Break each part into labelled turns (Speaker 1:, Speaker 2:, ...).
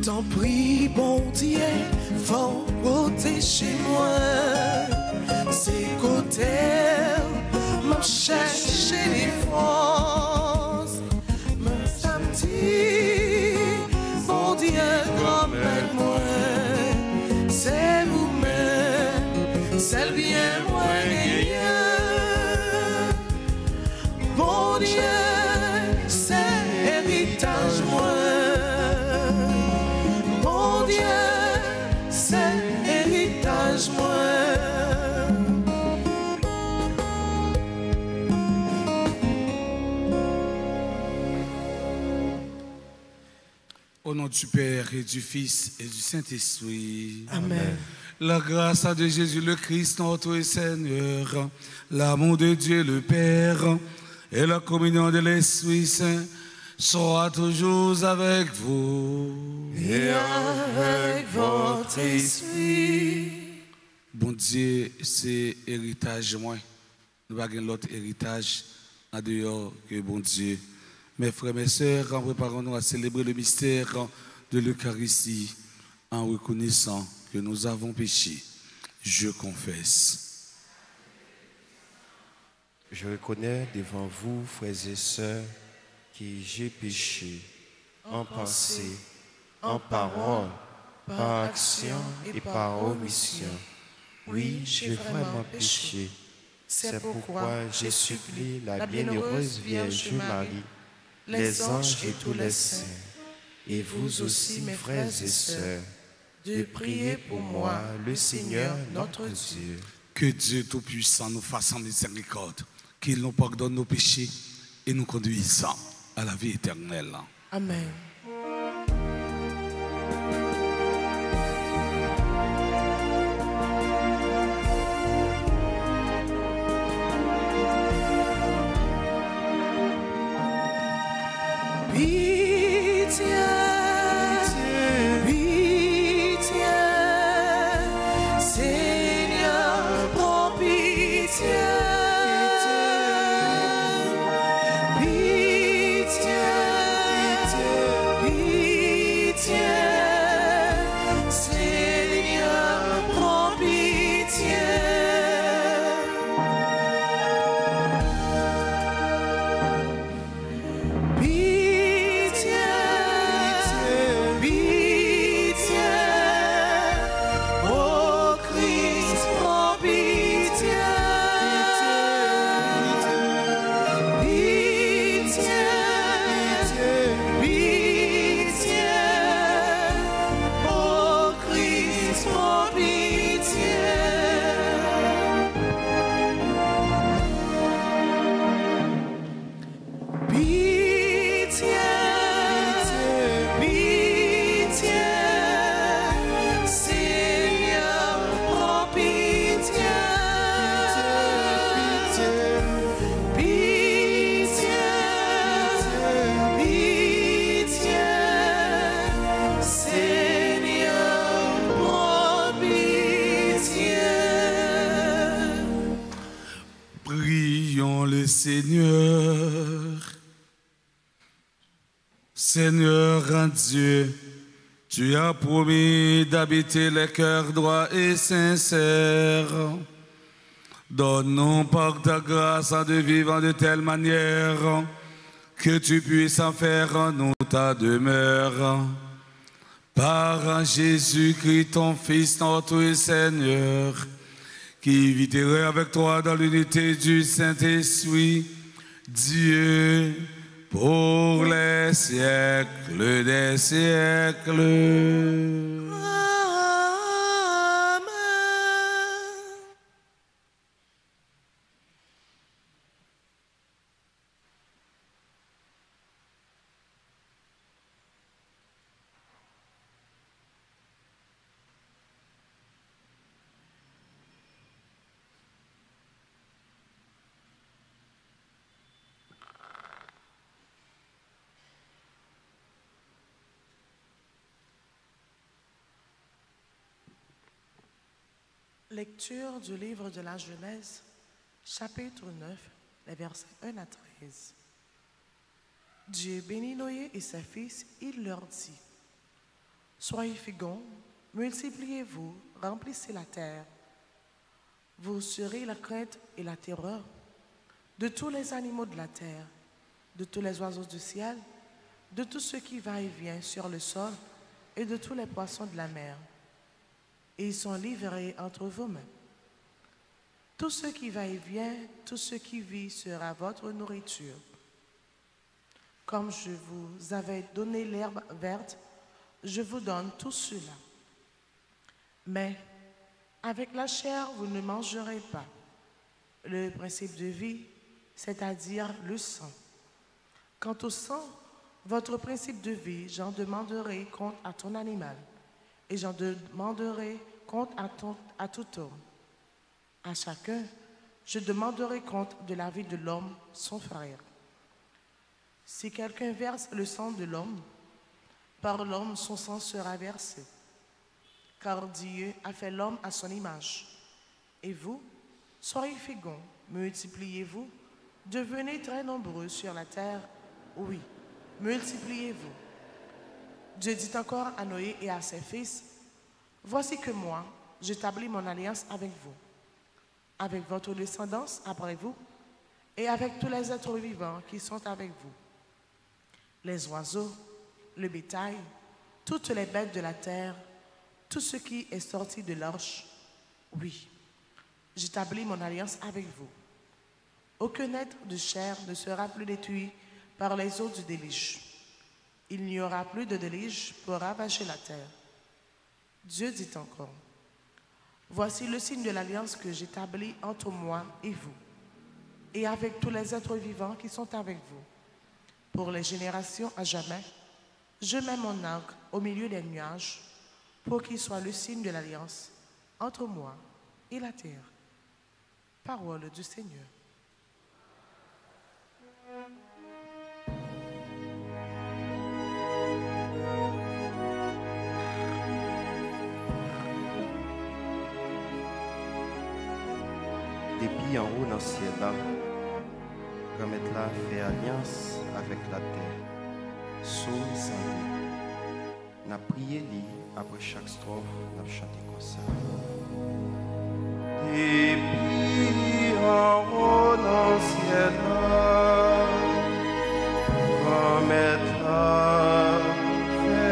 Speaker 1: T'en prie, bon Dieu, faut protéger moi. C'est côté, m'a cherché les forces. Me samedi, bon Dieu, comme moi. C'est vous-même, c'est le bien moi. Bon Dieu, c'est héritage moi. Bon Dieu, c'est héritage moi.
Speaker 2: Au nom du Père et du Fils et du Saint-Esprit.
Speaker 1: Amen.
Speaker 2: La grâce de Jésus le Christ, notre Seigneur, l'amour de Dieu le Père et la communion de l'Esprit Saint soit toujours avec vous.
Speaker 1: Et avec votre esprit.
Speaker 2: Bon Dieu, c'est héritage moi. Nous n'avons pas l'autre héritage en dehors que bon Dieu. Mes frères, mes sœurs, en préparant-nous à célébrer le mystère de l'Eucharistie, en reconnaissant que nous avons péché, je confesse.
Speaker 3: Je reconnais devant vous, frères et sœurs, que j'ai péché en pensée, en parole, par action et par omission. Oui, j'ai vraiment péché. C'est pourquoi j'ai supplié la bienheureuse Vierge Marie, les anges et tous les saints, et vous aussi, mes frères et sœurs, de prier pour moi, le Seigneur notre Dieu.
Speaker 2: Que Dieu Tout-Puissant nous fasse en miséricorde, qu'il nous pardonne nos péchés et nous conduise à la vie éternelle.
Speaker 1: Amen.
Speaker 2: Seigneur en Dieu, tu as promis d'habiter les cœurs droits et sincères. Donne-nous par ta grâce de vivre de telle manière que tu puisses en faire en nous ta demeure. Par Jésus-Christ, ton Fils, notre Seigneur, qui vivrait avec toi dans l'unité du Saint-Esprit, Dieu, pour les siècles des siècles.
Speaker 1: Lecture du livre de la Genèse, chapitre 9, les versets 1 à 13. Dieu bénit Noé et ses fils, il leur dit: Soyez féconds, multipliez-vous, remplissez la terre. Vous serez la crainte et la terreur de tous les animaux de la terre, de tous les oiseaux du ciel, de tout ce qui va et vient sur le sol et de tous les poissons de la mer. Et ils sont livrés entre vos mains. Tout ce qui va et vient, tout ce qui vit sera votre nourriture. Comme je vous avais donné l'herbe verte, je vous donne tout cela. Mais avec la chair, vous ne mangerez pas le principe de vie, c'est-à-dire le sang. Quant au sang, votre principe de vie, j'en demanderai compte à ton animal, et j'en demanderai compte à tout homme. À chacun, je demanderai compte de la vie de l'homme, son frère. Si quelqu'un verse le sang de l'homme, par l'homme son sang sera versé. Car Dieu a fait l'homme à son image. Et vous, soyez féconds, multipliez-vous, devenez très nombreux sur la terre, oui, multipliez-vous. Dieu dit encore à Noé et à ses fils, voici que moi, j'établis mon alliance avec vous, avec votre descendance après vous, et avec tous les êtres vivants qui sont avec vous. Les oiseaux, le bétail, toutes les bêtes de la terre, tout ce qui est sorti de l'arche, oui, j'établis mon alliance avec vous. Aucun être de chair ne sera plus détruit par les eaux du déluge. Il n'y aura plus de déluge pour ravager la terre. Dieu dit encore, voici le signe de l'alliance que j'établis entre moi et vous, et avec tous les êtres vivants qui sont avec vous. Pour les générations à jamais, je mets mon arc au milieu des nuages pour qu'il soit le signe de l'alliance entre moi et la terre. Parole du Seigneur.
Speaker 3: Depuis en haut dans le ciel là, comme être là fait alliance avec la terre, sous et sans lui. N'a prié lui après chaque strophe, n'a chanté comme ça. Depuis en haut dans le ciel là, comme être là fait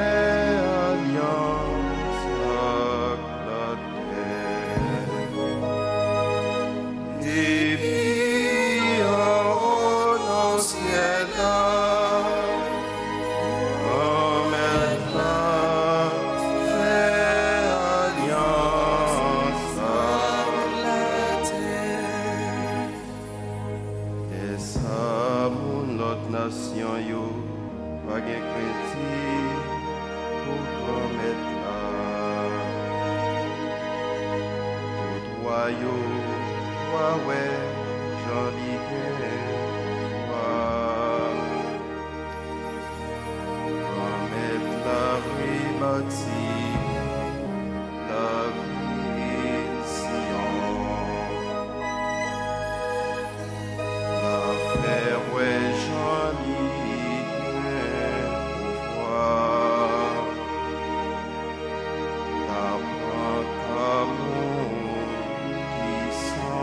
Speaker 3: alliance avec la terre. Depuis en haut dans le ciel là, comme être là fait alliance avec la terre. Et ça, mon autre nation, yo, pas de critique pour comme être là. Tout royaume. Ouais, j'en ai comme être la rebâtie, la ville Sion, la faire, ouais, j'en ai pouvoir, la prendre comme qui sent.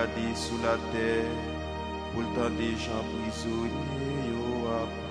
Speaker 3: gardé sous la terre, pour le temps des gens prisonniers yo après.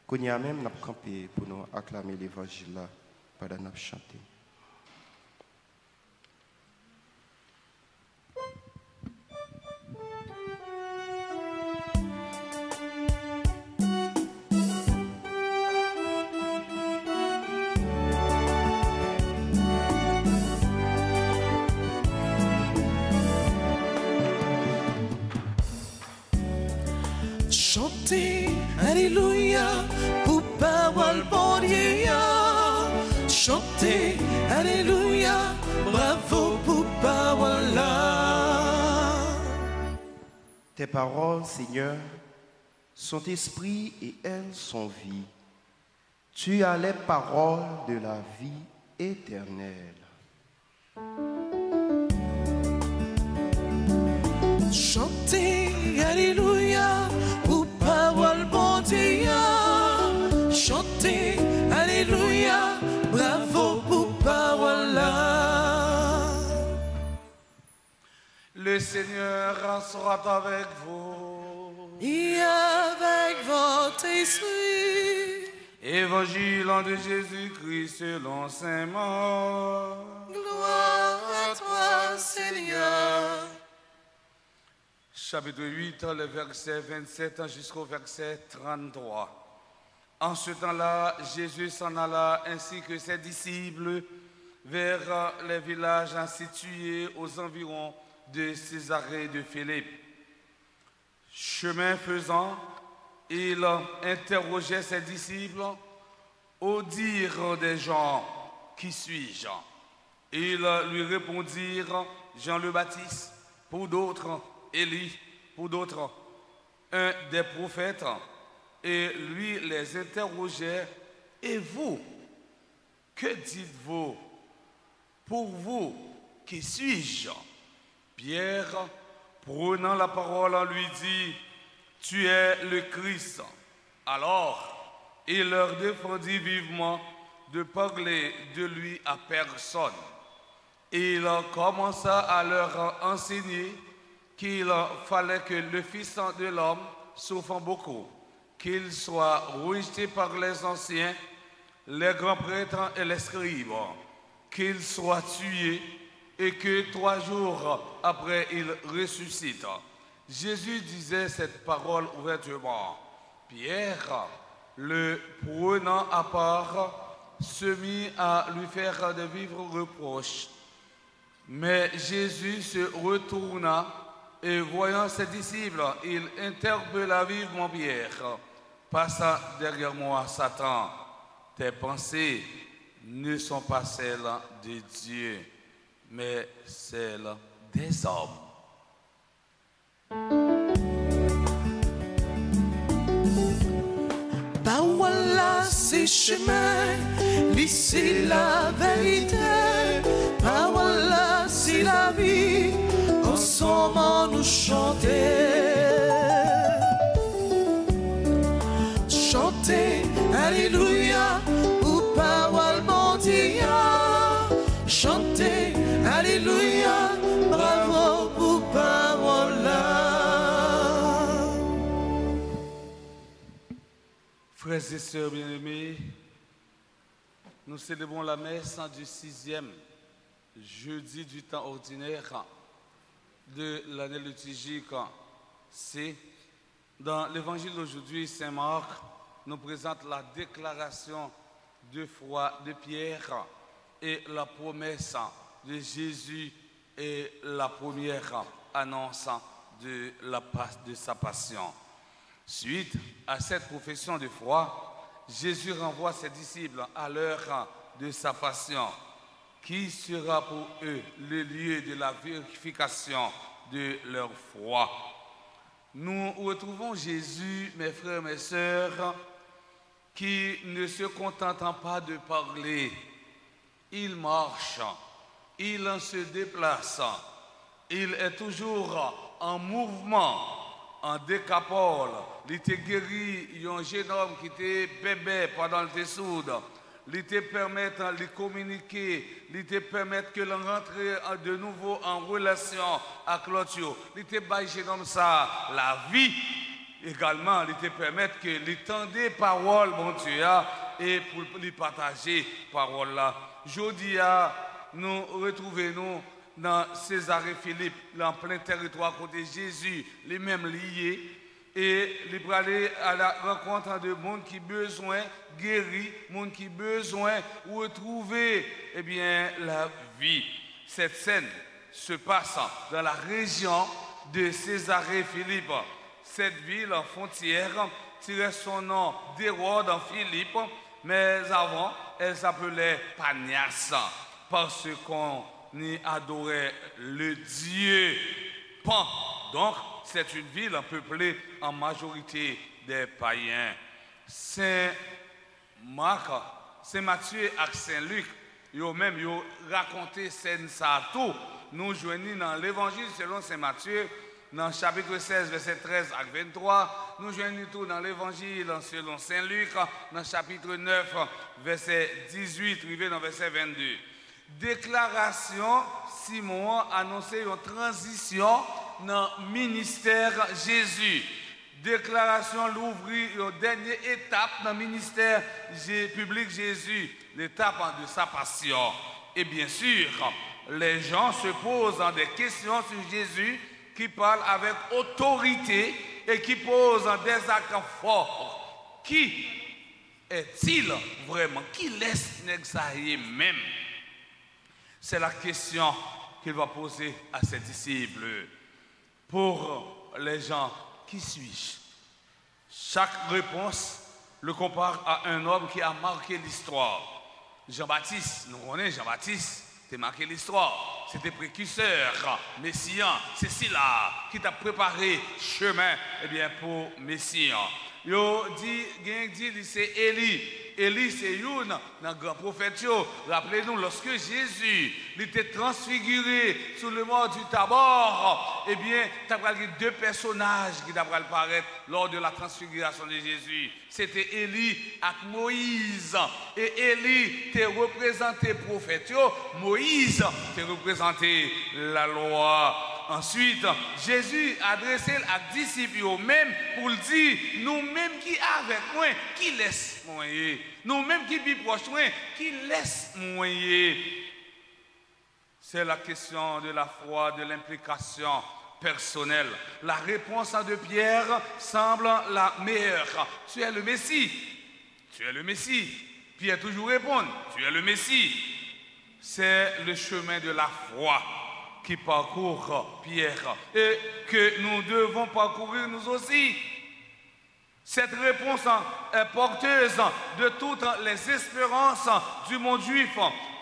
Speaker 3: Qu'on y a même n'a campé pour nous acclamer l'évangile là pendant nous chanter.
Speaker 1: Chantez, alléluia, pour parole bon Dieu. Chantez, alléluia, bravo pour parole là.
Speaker 3: Tes paroles, Seigneur, sont esprit et elles sont vie. Tu as les paroles de la vie éternelle.
Speaker 1: Chantez, alléluia, pour parole bon Dieu. Chantez, alléluia, bravo pour parole là.
Speaker 2: Le Seigneur sera avec vous.
Speaker 1: Et avec votre esprit.
Speaker 2: Évangile de Jésus-Christ selon saint Marc.
Speaker 1: Gloire à toi, Seigneur.
Speaker 2: Chapitre 8, le verset 27 jusqu'au verset 33. En ce temps-là, Jésus s'en alla ainsi que ses disciples vers les villages situés aux environs de Césarée de Philippe. Chemin faisant, il interrogeait ses disciples au dire des gens, qui suis-je? Ils lui répondirent, Jean le Baptiste, pour d'autres, Élie, pour d'autres, un des prophètes, et lui les interrogeait, et vous, que dites-vous? Pour vous, qui suis-je? Pierre, prenant la parole, lui dit, tu es le Christ. Alors, il leur défendit vivement de parler de lui à personne. Il commença à leur enseigner qu'il fallait que le Fils de l'homme souffre beaucoup, qu'il soit rejeté par les anciens, les grands prêtres et les scribes, qu'il soit tué et que 3 jours après il ressuscite. Jésus disait cette parole ouvertement. Pierre, le prenant à part, se mit à lui faire de vifs reproches. Mais Jésus se retourna et voyant ses disciples, il interpella vivement Pierre. Passa derrière moi, Satan. Tes pensées ne sont pas celles de Dieu, mais celles des hommes.
Speaker 1: Parole là, c'est chemin, c'est la vérité. Parole là, c'est la vie, ensemble nous chanter. Chanter, alléluia, pour parole bon Dieu. Chanter, alléluia, bravo pour parole là.
Speaker 2: Frères et sœurs bien-aimés, nous célébrons la messe du 6e jeudi du temps ordinaire de l'année liturgique C. Dans l'évangile d'aujourd'hui, Saint Marc nous présente la déclaration de foi de Pierre et la promesse de Jésus et la première annonce de sa passion. Suite à cette profession de foi, Jésus renvoie ses disciples à l'heure de sa passion, qui sera pour eux le lieu de la vérification de leur foi. Nous retrouvons Jésus, mes frères, mes sœurs, qui ne se contentant pas de parler, il marche, il se déplace, il est toujours en mouvement, en décapole. Il était guéri, un jeune homme qui était bébé pendant le sourd. Il te permettre de communiquer, il te permettre que l'on rentre de nouveau en relation avec l'autre. Il te jeune homme ça, la vie. Également, il te permettre que l'étendue parole, bon Dieu, et pour lui partager parole là. Aujourd'hui, nous retrouvons dans Césarée Philippe, en plein territoire côté Jésus, les mêmes liés. Et il peut aller à la rencontre de monde qui besoin guéri, monde qui besoin retrouver la vie. Cette scène se passe dans la région de Césarée Philippe. Cette ville en frontière tirait son nom d'Hérode en Philippe, mais avant elle s'appelait Panias parce qu'on y adorait le dieu Pan. Donc c'est une ville peuplée en majorité des païens. Saint Marc, Saint Matthieu et Saint Luc, ils ont même raconté scène ça tout. Nous joignons dans l'évangile selon Saint Matthieu, dans le chapitre 16, verset 13 à 23. Nous joignons tout dans l'évangile selon Saint Luc, dans le chapitre 9, verset 18, arrivé dans verset 22. Déclaration, Simon a annoncé une transition dans le ministère Jésus. Déclaration l'ouvrir une dernière étape dans le ministère public Jésus, l'étape de sa passion. Et bien sûr, les gens se posent des questions sur Jésus qui parle avec autorité et qui pose des actes forts. Qui est-il vraiment? Qui laisse n'exagérer même? C'est la question qu'il va poser à ses disciples. Pour les gens, qui suis-je? Chaque réponse le compare à un homme qui a marqué l'histoire. Jean-Baptiste, nous connaissons Jean-Baptiste, qui a marqué l'histoire. C'était précurseur, Messian. C'est cela qui t'a préparé chemin pour Messian. Yo dit, c'est Élie. Élie, c'est un grand prophète. Rappelez-nous, lorsque Jésus était transfiguré sous le mont du Tabor, il y a deux personnages qui apparaître lors de la transfiguration de Jésus. C'était Élie et Moïse. Et Élie était représenté prophète. Moïse était représenté la loi. Ensuite, Jésus a adressé aux disciples même pour dire, nous-mêmes qui avec moi, qui laisse moi. Nous-mêmes qui vivons proche moi, qui laisse moi. C'est la question de la foi, de l'implication personnelle. La réponse de Pierre semble la meilleure. Tu es le Messie. Tu es le Messie. Pierre toujours répond, tu es le Messie. C'est le chemin de la foi qui parcourt Pierre et que nous devons parcourir nous aussi. Cette réponse est porteuse de toutes les espérances du monde juif.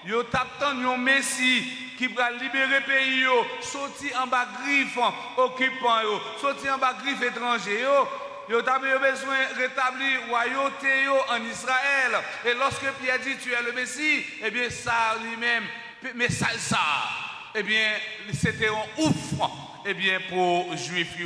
Speaker 2: Yo t'attend un Messie qui va libérer le pays, sortir en bas griffe occupant, sortir en bas griffe étranger. Yo avez besoin de rétablir la royauté en Israël. Et lorsque Pierre dit tu es le Messie, eh bien ça lui-même, mais ça, eh bien c'était un ouf, eh bien pour les Juifs.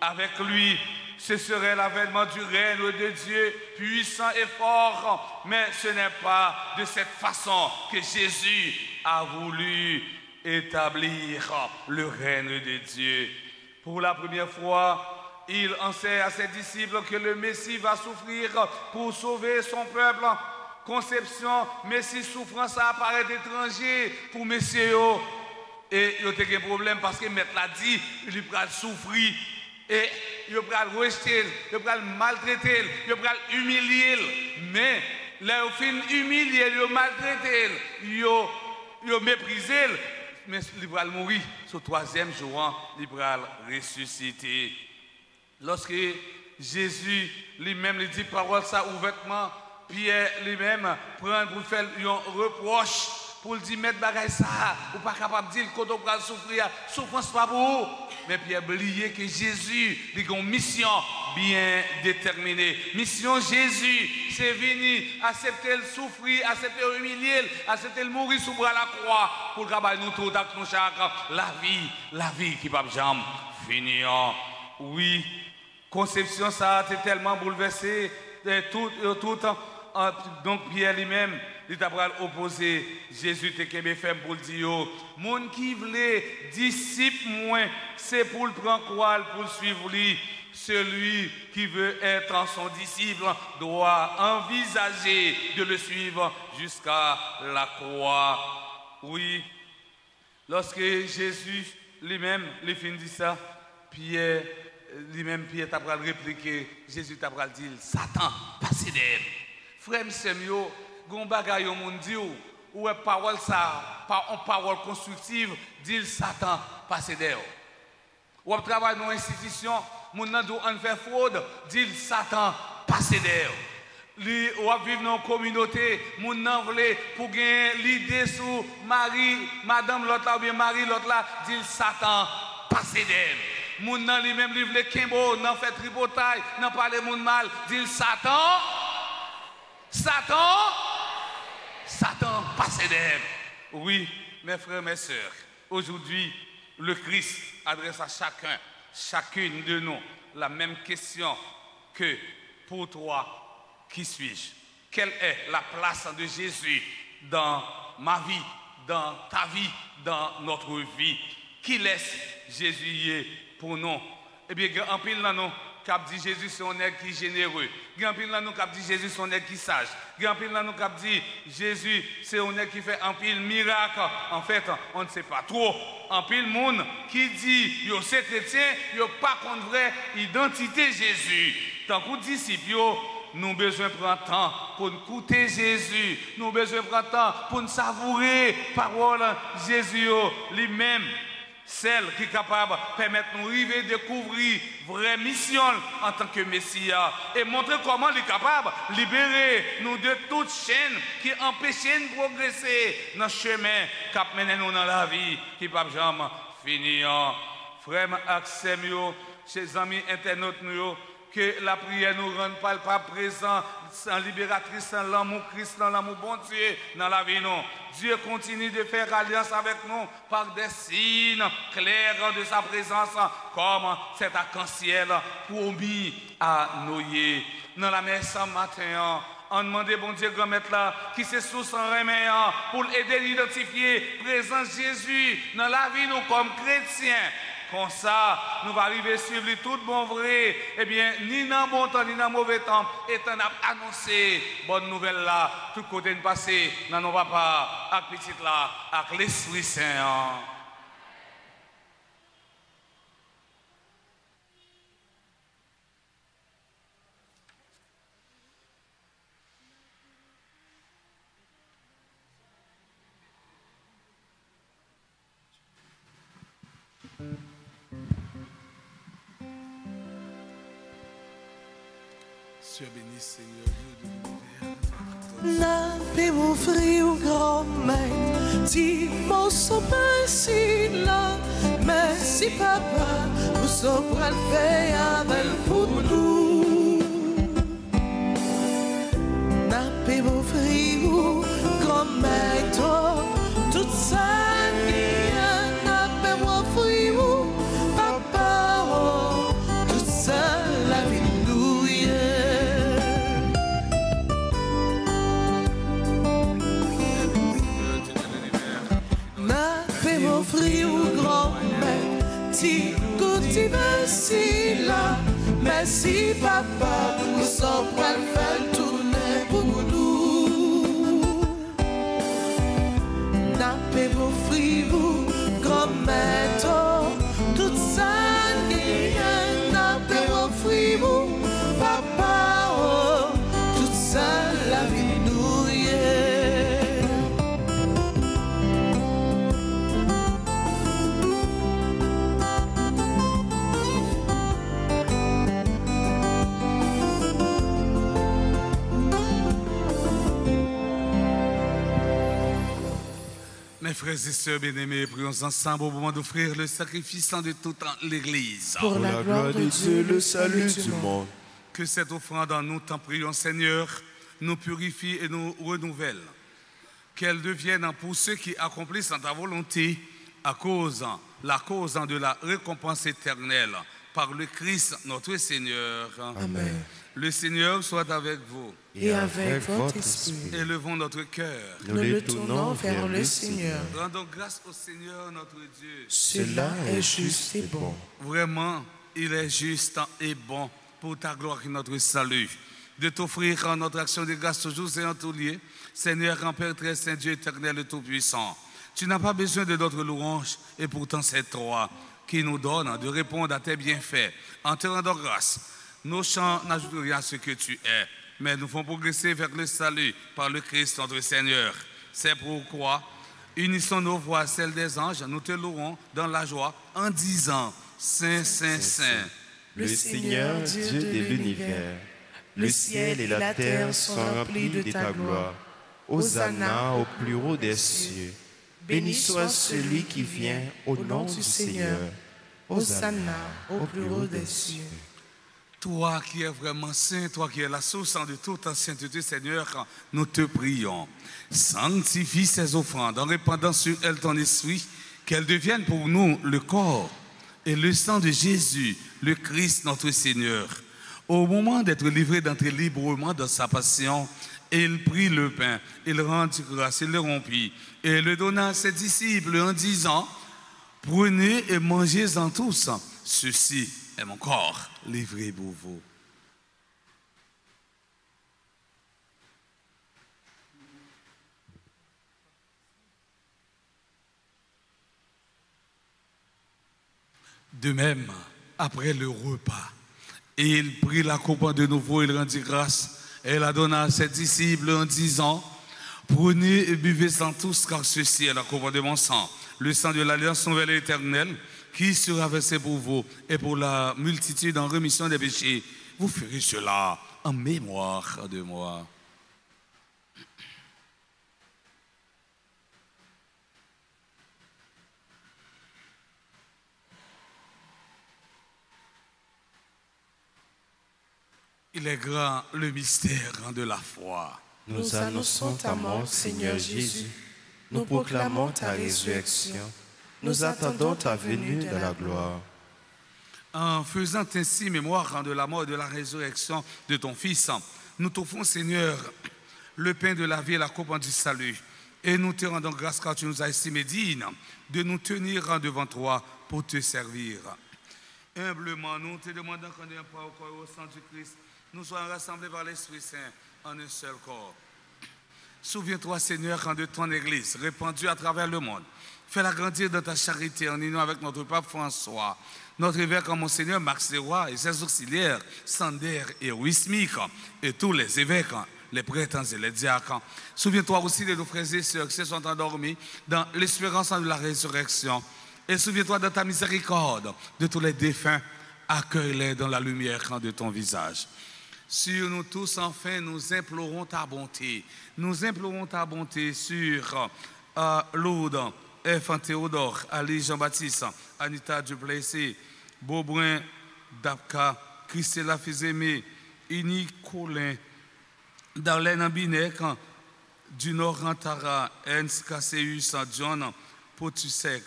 Speaker 2: Avec lui, ce serait l'avènement du règne de Dieu puissant et fort. Mais ce n'est pas de cette façon que Jésus a voulu établir le règne de Dieu. Pour la première fois, il enseigne à ses disciples que le Messie va souffrir pour sauver son peuple. Conception, Messie souffrance, ça apparaît étranger pour messieurs. Et il y a un problème parce que Maître l'a dit, il va souffrir. Et il va le rejeter, il va le maltraiter, il va le humilier. Mais là, au fin humilier, il va maltraiter, il va mépriser. Mais il va mourir. Ce troisième jour, il va ressusciter. Lorsque Jésus lui-même lui dit parole ça ouvertement, Pierre lui-même prend pour faire un reproche. Pour le dire, mettre bagay ça, ou pas capable de dire quand on va souffrir, souffrance pas pour vous. Mais Pierre oublié que Jésus a une mission bien déterminée. Mission Jésus, c'est venir accepter le souffrir, accepter le humilier, accepter le mourir sous bras la croix pour que nous tous dans chaque la vie qui va jamais finir. Oui, conception ça a été tellement bouleversée, tout donc Pierre lui-même, il t'a opposé Jésus te kebe fait pour le dire, moun qui voulait disciple moins, c'est pour le prendre quoi, pour le suivre lui. Celui qui veut être son disciple doit envisager de le suivre jusqu'à la croix. Oui, lorsque Jésus lui-même lui fin dit ça, Pierre lui-même Pierre t'a répliqué, Jésus t'a dit Satan, passez d'elle. Frère Semio, gon bagay yo moun di ou parole ça, parole constructive, dit Satan passez d'elle. Ou travaille dans une institution, moun nan dou an fait fraude, dit Satan passez d'elle. Li ou vivre dans une communauté, moun nan vle pour gagner l'idée sur Marie, madame l'autre là ou bien Marie l'autre là, dit Satan passez d'elle. Moun nan li même li vle kembo, nan fait tripotaille, nan parler moun mal, dit Satan passez d'elle. Oui, mes frères, mes sœurs, aujourd'hui, le Christ adresse à chacune de nous, la même question que pour toi, qui suis-je? Quelle est la place de Jésus dans ma vie, dans ta vie, dans notre vie? Qui laisse Jésus pour nous? Eh bien, en pile dans nous, cap dit Jésus c'est un nègre qui est généreux. Grand pile là nous cap dit Jésus c'est un nègre qui sage. Grand pile là nous cap dit Jésus c'est un nègre qui fait un pile miracle. En fait, on ne sait pas trop. En pile monde qui dit yo c'est chrétien, yo pas contre vraie identité Jésus. Tant que disciples nous besoin prendre temps pour écouter Jésus. Nous besoin prendre temps pour nous savourer parole Jésus lui-même. Celle qui est capable de permettre nous de découvrir vraie mission en tant que Messia et montrer comment il est capable de libérer nous de toute chaîne qui empêche de progresser dans le chemin qui mène nous dans la vie qui ne peut jamais finir. Frère Axem, chers amis internautes, que la prière nous rende palpable, présent, sans libératrice, dans l'amour Christ, dans l'amour bon Dieu, dans la vie. Non. Dieu continue de faire alliance avec nous par des signes clairs de sa présence, comme cet arc-en-ciel promis à Noé. Dans la messe ce matin, on demande bon Dieu grand maître là, qui se source en reméant pour aider à identifier présence Jésus dans la vie nous comme chrétiens. Comme ça, nous allons arriver à suivre tout bon vrai. Eh bien, ni dans bon temps, ni dans mauvais temps, étant annoncé bonne nouvelle là, tout côté de passé, dans nos papas, avec petit là, avec l'Esprit Saint. Tu es béni, Seigneur, Dieu de l'univers.
Speaker 1: N'avez vous frio grand maître, si mon sopin si là, merci papa, vous sopra le fait avec pour nous. N'avez vous frio grand maître, toute ça n'avez vous frio, papa, oh, toute ça la vie nous. Frio grand-mère, si cultive si là, merci papa, nous sommes prêts à faire tourner pour nous. N'avez-vous frio grand-mère, toute ça n'avez-vous frio, papa, oh, toute ça la vie nous.
Speaker 2: Mes frères et sœurs bien-aimés, prions ensemble au moment d'offrir le sacrifice de toute l'Église.
Speaker 1: Pour la gloire de Dieu, le salut du monde.
Speaker 2: Que cette offrande en nous, t'en prions Seigneur, nous purifie et nous renouvelle. Qu'elle devienne pour ceux qui accomplissent en ta volonté la cause de la récompense éternelle par le Christ notre Seigneur.
Speaker 1: Amen.
Speaker 2: Le Seigneur soit avec vous.
Speaker 1: Et avec votre esprit.
Speaker 2: Élevons notre cœur.
Speaker 1: Nous le tournons vers le Seigneur.
Speaker 2: Rendons grâce au Seigneur notre Dieu.
Speaker 1: Cela est juste et bon.
Speaker 2: Vraiment, il est juste et bon pour ta gloire et notre salut. De t'offrir en notre action de grâce toujours et en tout lieu. Seigneur, grand Père très saint, Dieu éternel et tout-puissant. Tu n'as pas besoin de notre louange et pourtant c'est toi qui nous donne de répondre à tes bienfaits. En te rendant grâce, nos chants n'ajoutent rien à ce que tu es, mais nous font progresser vers le salut par le Christ notre Seigneur. C'est pourquoi, unissons nos voix à celles des anges, nous te louerons dans la joie en disant Saint, Saint, Saint.
Speaker 3: Le Seigneur, Dieu de l'univers, le ciel et la terre sont remplis de ta gloire. Hosanna au plus haut des cieux. Béni soit celui qui vient au nom du Seigneur.
Speaker 1: Hosanna au plus haut des cieux.
Speaker 2: Toi qui es vraiment saint, toi qui es la source de toute ta sainteté, Seigneur, nous te prions. Sanctifie ces offrandes en répandant sur elles ton esprit, qu'elles deviennent pour nous le corps et le sang de Jésus, le Christ notre Seigneur. Au moment d'être livré d'entrer librement dans sa passion, il prit le pain, il rendit grâce, il le rompit et le donna à ses disciples en disant, prenez et mangez-en tous, ceci est mon corps livré pour vous. De même, après le repas, il prit la coupe de nouveau, il rendit grâce et la donna à ses disciples en disant, prenez et buvez-en tous, car ceci est la coupe de mon sang, le sang de l'alliance nouvelle et éternelle, qui sera versé pour vous et pour la multitude en rémission des péchés. Vous ferez cela en mémoire de moi. Il est grand le mystère de la foi.
Speaker 3: Nous annonçons ta mort, Seigneur Jésus. Nous proclamons ta résurrection. Nous attendons ta venue dans la gloire.
Speaker 2: En faisant ainsi mémoire de la mort et de la résurrection de ton Fils, nous t'offrons, Seigneur, le pain de la vie et la coupe du salut. Et nous te rendons grâce car tu nous as estimés dignes de nous tenir devant toi pour te servir. Humblement, nous te demandons qu'en ayant pas au corps et au sang du Christ, nous soyons rassemblés par l'Esprit Saint en un seul corps. Souviens-toi, Seigneur, de ton Église répandue à travers le monde. Fais-la grandir dans ta charité en union avec notre pape François, notre évêque Monseigneur Max Leroy et ses auxiliaires Sander et Wismik et tous les évêques, les prêtres et les diacres. Souviens-toi aussi de nos frères et sœurs qui se sont endormis dans l'espérance de la résurrection. Et souviens-toi de ta miséricorde de tous les défunts. Accueille-les dans la lumière de ton visage. Sur nous tous, enfin, nous implorons ta bonté. Nous implorons ta bonté sur Lourdes, F. Théodore, Ali Jean-Baptiste, Anita Duplessis, Beaubrun Dapka, Christella Fizemé, Ini Colin, Darlene Binec, du Nord Rantara, Ernst Casseus, John Potusek,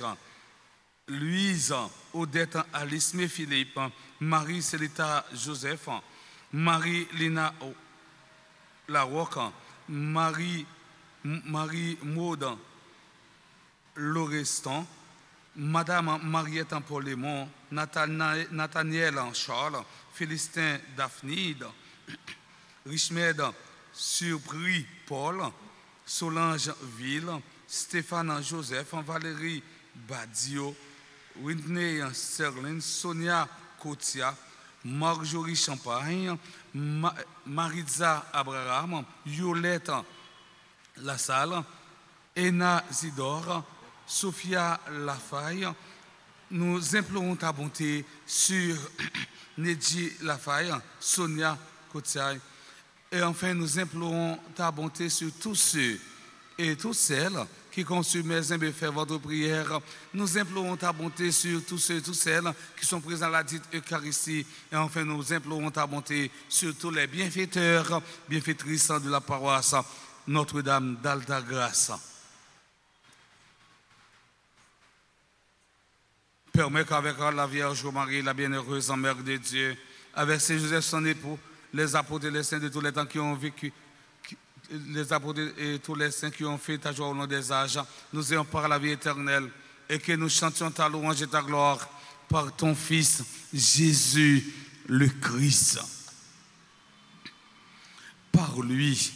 Speaker 2: Louise Odette Alice Philippe, Marie Célita Joseph, Marie Lina Larocque, Marie Maud Laurestan, Madame Mariette Paulémon, Nathaniel Charles, Félistin Daphnide, Richmed Surpris Paul, Solange Ville, Stéphane Joseph, Valérie Badio, Whitney Sterling, Sonia Kotia, Marjorie Champagne, Maritza Abraham, Violette Lassalle, Ena Zidore, Sophia Lafaille. Nous implorons ta bonté sur Nedji Lafaille, Sonia Kotia. Et enfin, nous implorons ta bonté sur tous ceux et toutes celles qui consomment et faire votre prière. Nous implorons ta bonté sur tous ceux et toutes celles qui sont présents à la dite Eucharistie. Et enfin, nous implorons ta bonté sur tous les bienfaiteurs, bienfaitrices de la paroisse Notre-Dame d'Alta-Grâce. Permets qu'avec la Vierge Marie, la bienheureuse Mère de Dieu, avec Saint Joseph son époux, les apôtres et les saints de tous les temps qui ont vécu, les apôtres et tous les saints qui ont fait ta joie au long des âges, nous ayons par la vie éternelle et que nous chantions ta louange et ta gloire par ton Fils Jésus le Christ. Par lui,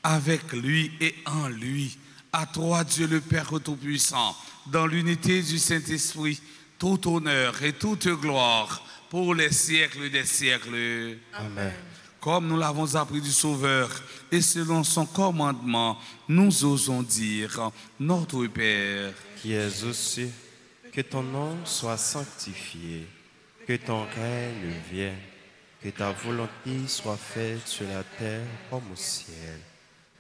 Speaker 2: avec lui et en lui, à toi Dieu le Père Tout-Puissant, dans l'unité du Saint-Esprit, tout honneur et toute gloire pour les siècles des siècles.
Speaker 3: Amen.
Speaker 2: Comme nous l'avons appris du Sauveur et selon son commandement, nous osons dire, notre Père,
Speaker 3: qui es aux cieux, que ton nom soit sanctifié, que ton règne vienne, que ta volonté soit faite sur la terre comme au ciel.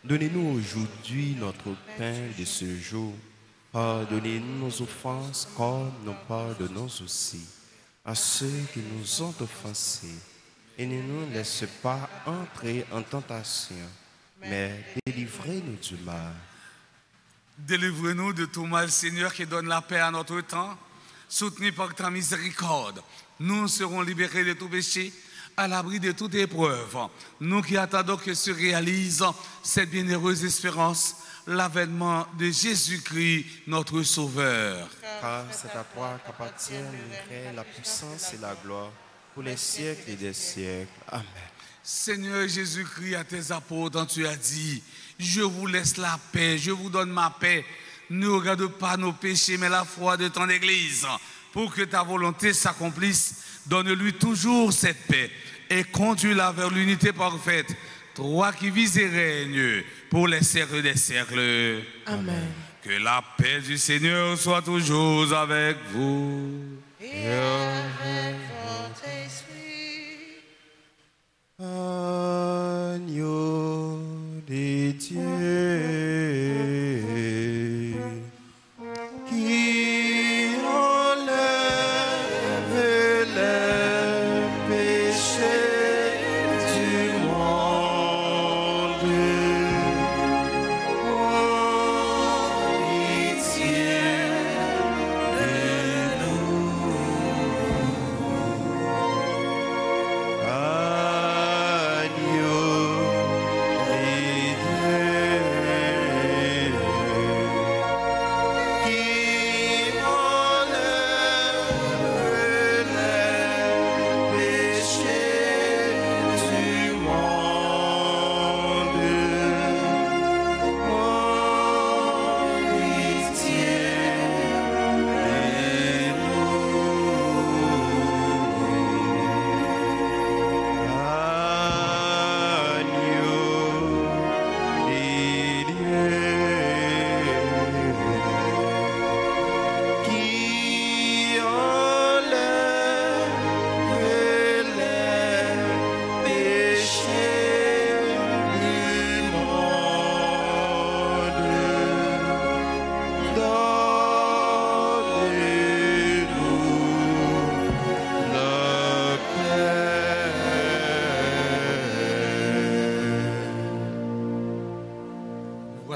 Speaker 3: Donnez-nous aujourd'hui notre pain de ce jour. Pardonnez-nous nos offenses comme nous pardonnons aussi à ceux qui nous ont offensés. Et ne nous laisse pas entrer en tentation, mais délivrez-nous du mal.
Speaker 2: Délivre-nous de tout mal, Seigneur, qui donne la paix à notre temps. Soutenu par ta miséricorde, nous serons libérés de tout péché, à l'abri de toute épreuve. Nous qui attendons que se réalise cette bienheureuse espérance, l'avènement de Jésus-Christ, notre Sauveur.
Speaker 3: Car c'est à toi qu'appartiennent la puissance et la gloire pour les siècles et des siècles. Amen.
Speaker 2: Seigneur Jésus-Christ, à tes apôtres, tu as dit, je vous laisse la paix, je vous donne ma paix. Ne regarde pas nos péchés, mais la foi de ton Église. Pour que ta volonté s'accomplisse, donne-lui toujours cette paix et conduis-la vers l'unité parfaite. Toi qui vis et règnes pour les siècles des siècles.
Speaker 1: Amen.
Speaker 2: Que la paix du Seigneur soit toujours avec vous.
Speaker 1: Et avec votre esprit.
Speaker 3: Agneau de Dieu, qui enlève les péchés du monde, oh, pitié de nous. Agneau de Dieu.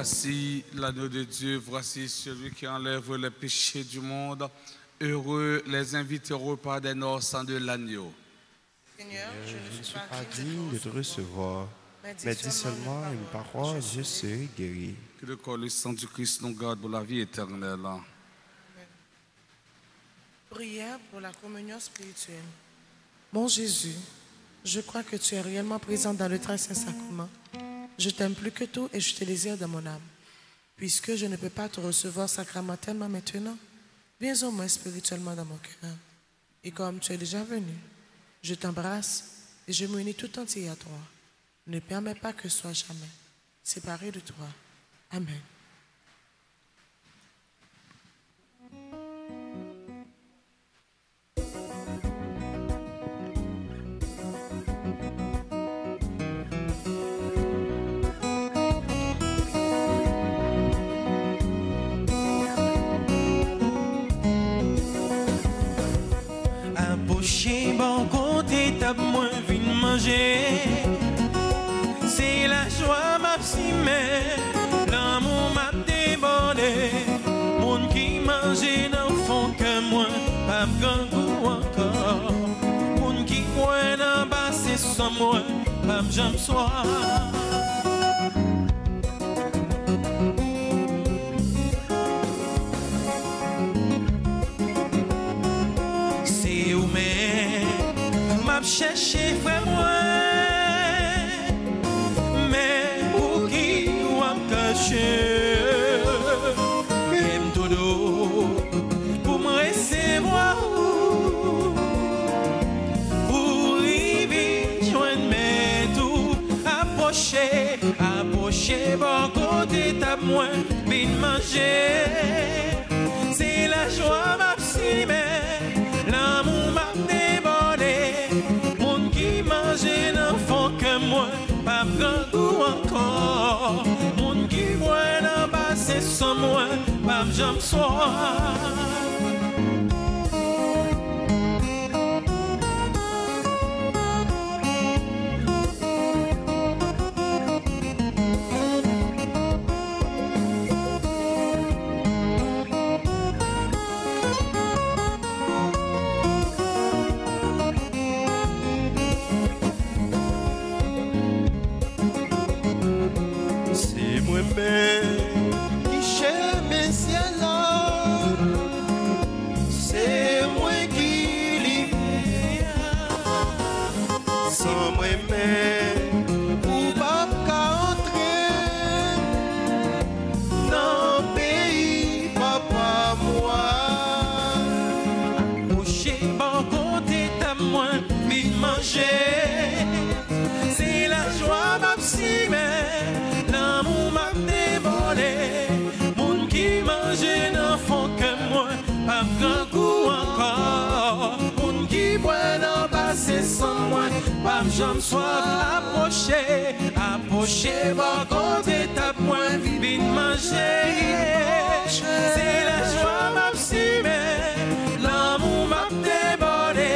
Speaker 2: Voici l'agneau de Dieu, voici celui qui enlève les péchés du monde. Heureux les invités au repas des noces de l'agneau.
Speaker 1: Seigneur, je
Speaker 3: ne suis pas digne de te recevoir, mais dis seulement une parole, je serai guéri.
Speaker 2: Que le corps et le sang du Christ nous garde pour la vie éternelle.
Speaker 1: Amen. Prière pour la communion spirituelle. Mon Jésus, je crois que tu es réellement présent dans le très saint sacrement. Je t'aime plus que tout et je te désire dans mon âme. Puisque je ne peux pas te recevoir sacramentellement maintenant, viens au moins spirituellement dans mon cœur. Et comme tu es déjà venu, je t'embrasse et je m'unis tout entier à toi. Ne permets pas que je sois jamais séparé de toi. Amen.
Speaker 4: Approcher bon côté tape moins vite manger. C'est la joie m'a mais l'amour m'a débordé. Mon qui mangeait dans le fond que moi, pas grand goût encore. Mon qui boit dans bas c'est sans moi, pas j'aime soir. C'est où mais m'a cherché frère moi. Aime tout pour me recevoir, pour arriver, joindre mes tout, approcher, bon côté ta moins, bien manger. C'est la joie m'a mais l'amour m'a débordé. Mon qui mangeait n'enfant que moi, pas grand goût encore. Mon qui boit là bas c'est sans moi, pas j'aime soir.
Speaker 3: Qui cherche mes ciels là, c'est moi qui l'ai. Sans moi ou pas entrer dans le pays papa moi.
Speaker 4: Approcher bon côté ta moins, vite manger. C'est la joie ma mais l'amour m'a débordé. Mon qui mangeait n'enfant que moi, pas grand goût encore. Mon qui boit n'en passer sans moi, pas j'aime soif. Approcher, bon côté ta point, vite manger. C'est la joie ma mais l'amour m'a débordé.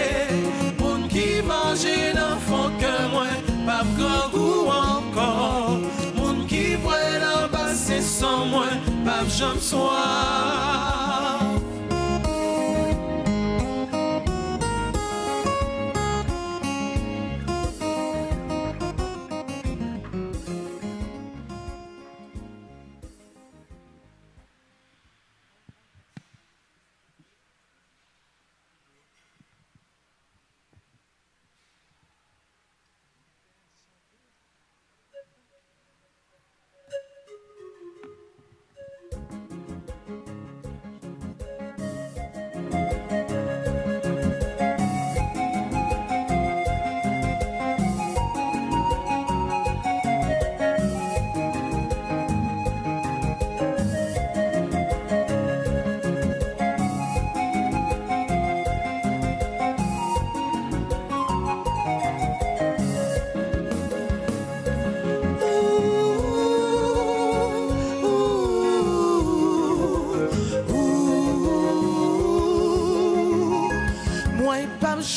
Speaker 4: Mon qui mangeait n'enfant que moi, pas grand goût encore. Mon qui boit n'en passer sans moi, pas j'aime soir.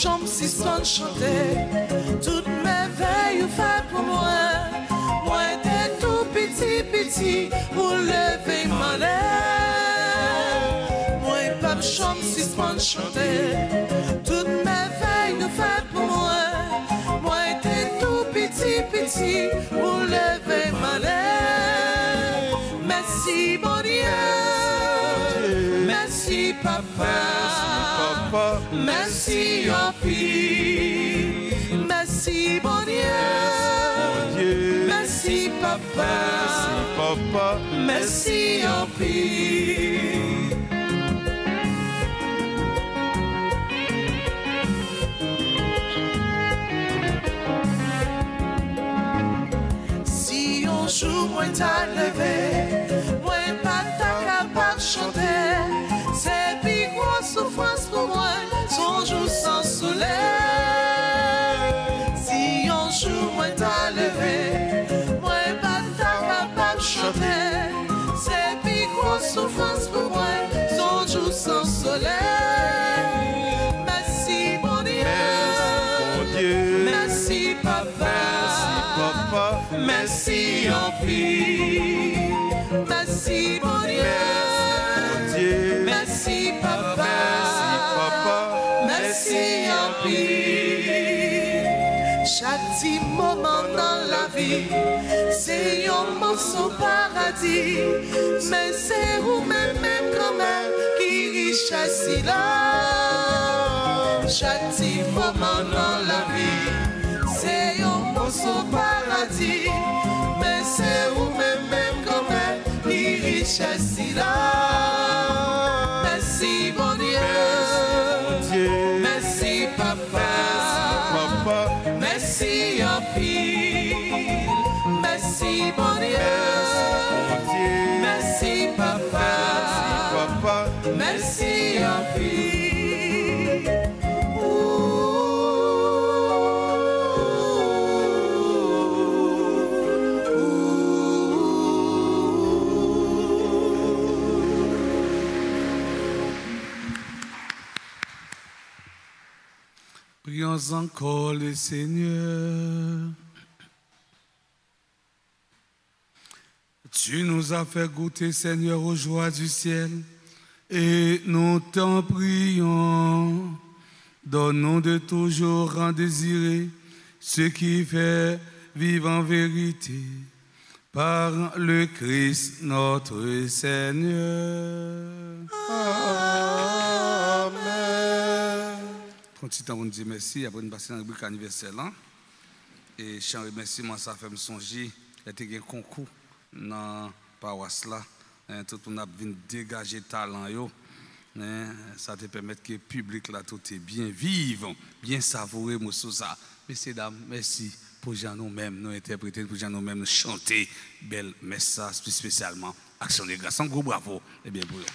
Speaker 1: Chambre si son chanter, toutes mes veilles fait pour moi. Moi t'es tout petit, petit pour lever ma lèvre. Moi, pas me chante si je chanter. Toutes mes veilles ne fait pour moi. Moi, j'étais tout petit pour lever ma lèvre. Merci, bon Dieu. Merci, papa. Merci, en fille. Merci, bon Dieu. Merci, papa. Merci, en fille. Si un jour moi t'as levé, moi pas ta capable chanter, c'est puis quoi souffrance pour moi, son jour sans soleil. Si un jour moi t'as levé, moi pas ta capable chanter, c'est puis quoi souffrance pour moi, son jour sans soleil. Merci mon Dieu, merci papa. Merci en fille, merci mon Dieu, merci papa, merci en fille. Chaque petit moment dans la vie, c'est un morceau paradis, mais c'est vous-même quand même qui richesse ici là. Chaque petit moment dans la vie, c'est un morceau paradis, mais c'est vous-même quand même qui richesse ici là. Merci mon Dieu, merci papa, merci en fille, merci mon Dieu, merci papa, merci en fille.
Speaker 2: Prions encore le Seigneur. Tu nous as fait goûter, Seigneur, aux joies du ciel, et nous t'en prions. Donne-nous de toujours en désirer ce qui fait vivre en vérité par le Christ notre Seigneur. Amen. Quand on dit merci, après nous passer dans le rubrique anniversaire là. Et je remercie, ça fait me songer, il y a un concours dans la paroisse là. Tout le monde a dégager talent. Ça te permet que le public là tout est bien vivant, bien savouré, ça. Messieurs, dames, merci pour nous-mêmes, nous interpréter, pour nous-mêmes, nous chanter belle message, spécialement Action de grâce. Un gros bravo. Et bien pour eux.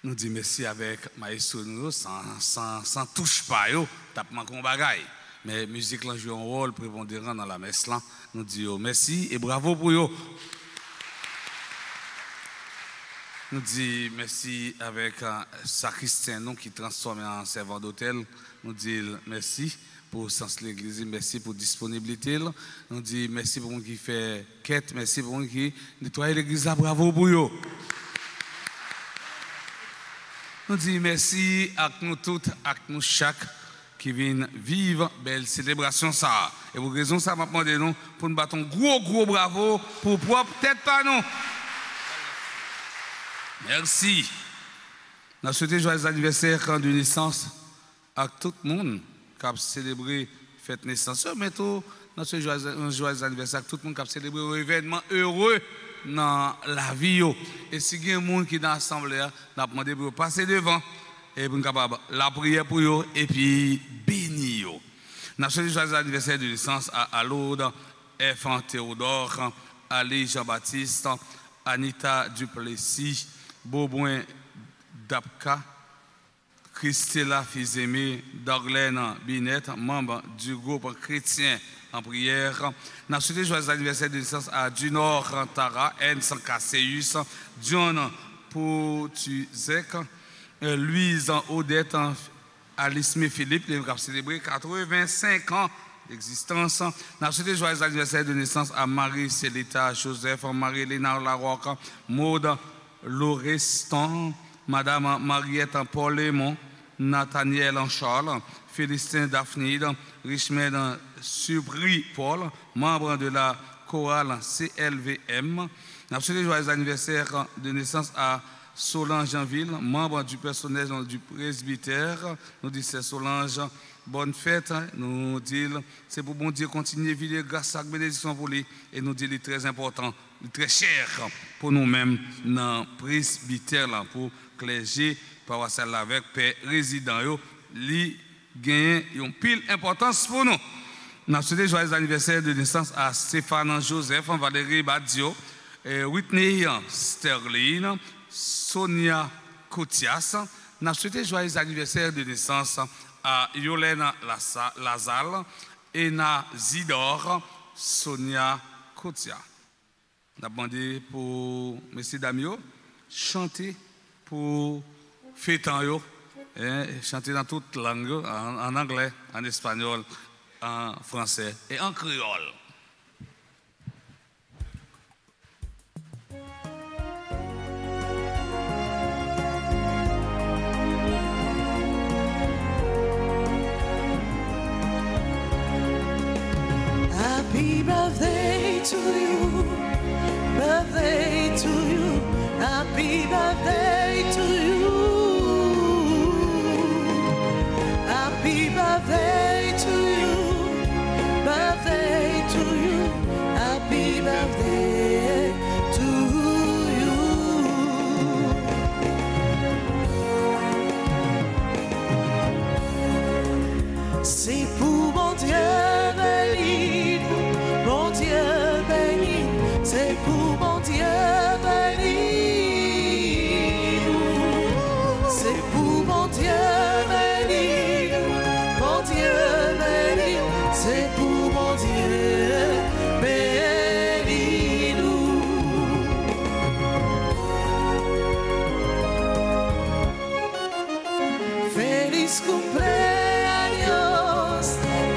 Speaker 2: Nous disons merci avec Maestro sans touche pas, tapement qu'on bagaille. Mais musique là joue un rôle prépondérant dans la messe là. Nous disons merci et bravo pour eux. Nous disons merci avec Sacristain qui transforme en servant d'hôtel. Nous disons merci pour sens l'église, merci pour disponibilité. Nous disons merci pour ceux qui fait quête, merci pour ceux qui nettoie l'église là, bravo pour eux. Nous disons merci à nous toutes, à nous chaque qui viennent vivre belle célébration ça. Et pour raison ça m'a demandé nous pour nous battre un gros bravo pour propre tête par nous. Merci. Nous souhaitons joyeux anniversaire de naissance à tout le monde qui a célébré fête naissance. Mais tout, nous souhaitons joyeux anniversaire à tout le monde qui a célébré un événement heureux dans la vie. Et si il y a des gens qui sont dans l'assemblée, nous avons demandé pour passer devant et pour capable la prière pour eux et puis bénir. Nous souhaitons joyeux anniversaire de naissance à Lourdes, F. Théodore, Ali Jean-Baptiste, Anita Duplessis, Beauboin Dapka, Christella Fils-Aimé, Darlene Binette, membre du groupe chrétien en prière. Nous souhaitons joyeux anniversaire de naissance à Dunor Tara, N. Casseus, John Poutuzek, Louise Odette, Alice Philippe, qui a célébré 85 ans d'existence. Nous souhaitons joyeux anniversaire de naissance à Marie Célita Joseph, Marie-Léna Larocque, Maude Laurestan, Madame Mariette Paul Lémon, Nathaniel Charles, Félicien Daphnide, Richmond Subri Paul, membre de la chorale CLVM. Nous souhaitons joyeux anniversaire de naissance à Solange Janville, membre du personnel du presbytère. Nous disons Solange, bonne fête. Nous disons, c'est pour bon Dieu continuer à vivre grâce à la bénédiction pour lui. Et nous disons, très important, très cher pour nous-mêmes dans le presbytère, là, pour clergé, paroissial avec père résident. Lui gagne une pile importance pour nous. Nous souhaitons joyeux anniversaire de naissance à Stéphane Joseph, Valérie Badio, Whitney Sterling, Sonia Koutias. Nous souhaitons joyeux anniversaire de naissance à Yolène Lazal et Zidor Sonia Koutias. Nous avons demandé pour M. Damio chanter pour fêter, chanter dans toute langue, en anglais, en espagnol, en français et en créole.
Speaker 1: Happy birthday to you, birthday to you, happy birthday to you, happy birthday to you, birthday to you, happy birthday to you. C'est pour mon Dieu béni, mon Dieu béni, c'est pour mon Dieu béni, c'est pour mon Dieu béni, mon Dieu béni, c'est pour mon Dieu béni nous. Feliz cumpleaños,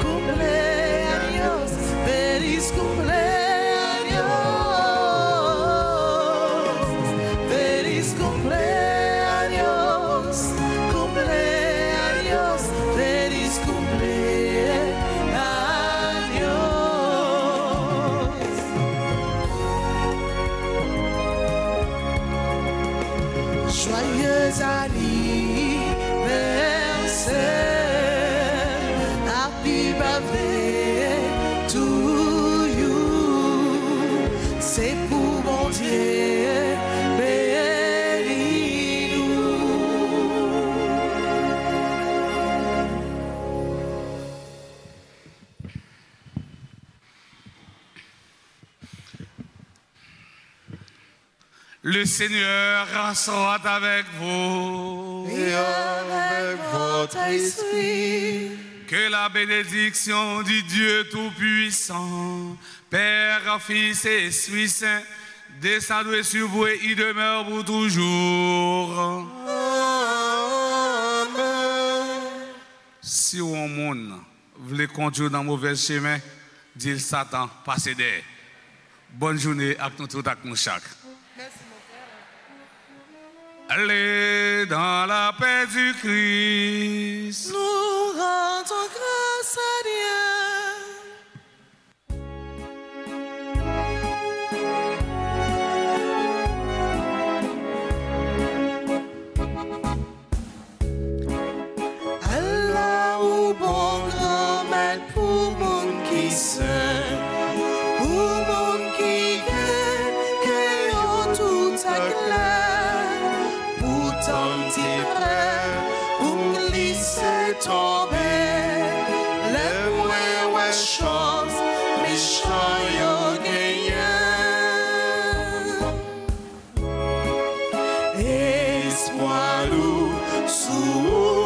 Speaker 1: cumpleaños, feliz cumpleaños, feliz cumpleaños, cumpleaños, feliz cumpleaños. Joyeux anniversaire, happy birthday to you, c'est pour mon Dieu béni nous.
Speaker 2: Le Seigneur soit avec vous.
Speaker 3: Et avec votre esprit.
Speaker 2: Que la bénédiction du Dieu Tout-Puissant, Père, Fils et Esprit Saint, descende sur vous et y demeure pour toujours.
Speaker 3: Amen.
Speaker 2: Si on monde voulait conduire dans le mauvais chemin, dit Satan, passez derrière. Bonne journée à nous tous, à nous chaque. Allez dans la paix du Christ.
Speaker 1: Nous rendons grâce à Dieu. Allah ou bon grand mal pour monde qui sait, pour monde qui gagne, que tout à clair, pour ton petit frère, pour glisser tomber, les moins chance, méchant yo gagnant, espoir nous sous